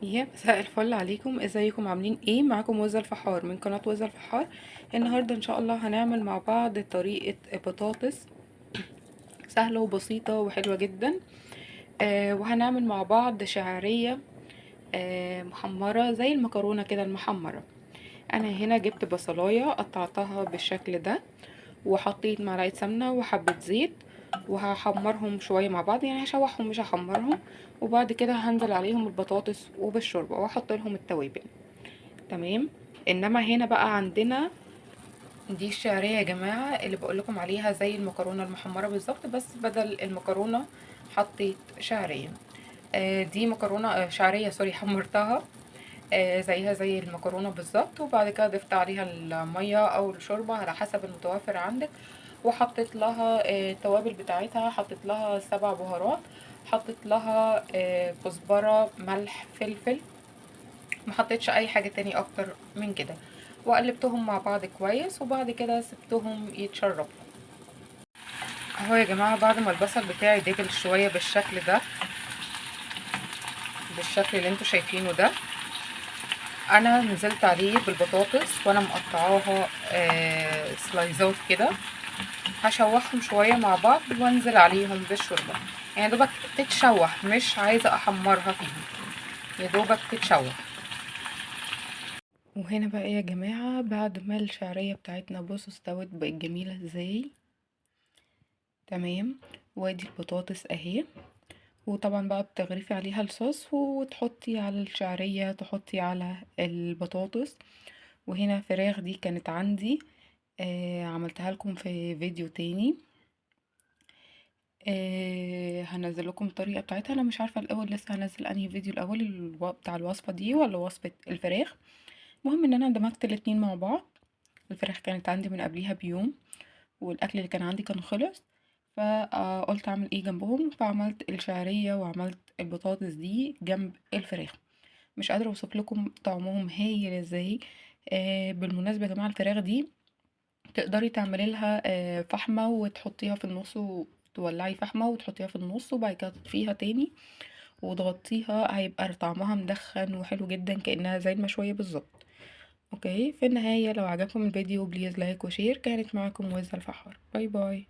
يا مساء الفل عليكم، ازيكم عاملين ايه؟ معاكم وزة الفحار من قناة وزة الفحار. النهاردة ان شاء الله هنعمل مع بعض طريقة بطاطس سهلة وبسيطة وحلوة جدا. وهنعمل مع بعض شعرية محمرة زي المكرونة كده المحمرة. انا هنا جبت بصلاية قطعتها بالشكل ده، وحطيت معلقة سمنة وحبة زيت، وهحمرهم شوية مع بعض، يعني هشوحهم مش هحمرهم. وبعد كده هنزل عليهم البطاطس وبالشوربة واحط لهم التوابل. تمام. انما هنا بقى عندنا دي الشعرية يا جماعة اللي بقولكم عليها زي المكرونة المحمرة بالظبط، بس بدل المكرونة حطيت شعرية. دي مكرونة شعرية سوري حمرتها زيها زي المكرونة بالظبط. وبعد كده ضفت عليها المية او الشوربة على حسب المتوفر عندك، وحطيت لها التوابل بتاعتها، حطيت لها 7 بهارات، حطيت لها كزبرة ملح فلفل. ما حطيتش اي حاجة تاني اكتر من كده، وقلبتهم مع بعض كويس، وبعد كده سبتهم يتشربوا. اهو يا جماعة بعد ما البصل بتاعي دبل شوية بالشكل ده، بالشكل اللي انتوا شايفينه ده، انا نزلت عليه بالبطاطس وانا مقطعاها سلايزات كده. هشوحهم شوية مع بعض وانزل عليهم بالشوربة، يعني دوبك تتشوح، مش عايزة احمرها فيهم، يا دوبك تتشوح. وهنا بقى يا جماعة بعد ما الشعرية بتاعتنا بصوا استوت بقت جميلة ازاي. تمام. وادي البطاطس اهي، وطبعا بقى بتغرفي عليها الصوص وتحطي على الشعرية، تحطي على البطاطس. وهنا فراخ دي كانت عندي، عملتها لكم في فيديو تاني. هنزل لكم الطريقة بتاعتها. انا مش عارفة الاول لسه هنزل انهي فيديو الاول، بتاع الوصفة دي ولا وصفة الفراخ. المهم ان انا دمجت الاتنين مع بعض. الفراخ كانت عندي من قبليها بيوم، والاكل اللي كان عندي كان خلص، فقلت اعمل ايه جنبهم، فعملت الشعرية وعملت البطاطس دي جنب الفراخ. مش قادرة اوصف لكم طعمهم هايل ازاي. بالمناسبة يا جماعة الفراخ دي تقدري تعملي لها فحمة وتحطيها في النص، وتولعي فحمة وتحطيها في النص، وبعد كده تطفيها تاني وتغطيها، هيبقى طعمها مدخن وحلو جدا كأنها زي المشوية بالظبط. اوكي، في النهاية لو عجبكم الفيديو بليز لايك وشير. كانت معاكم وزة الفحار، باي باي.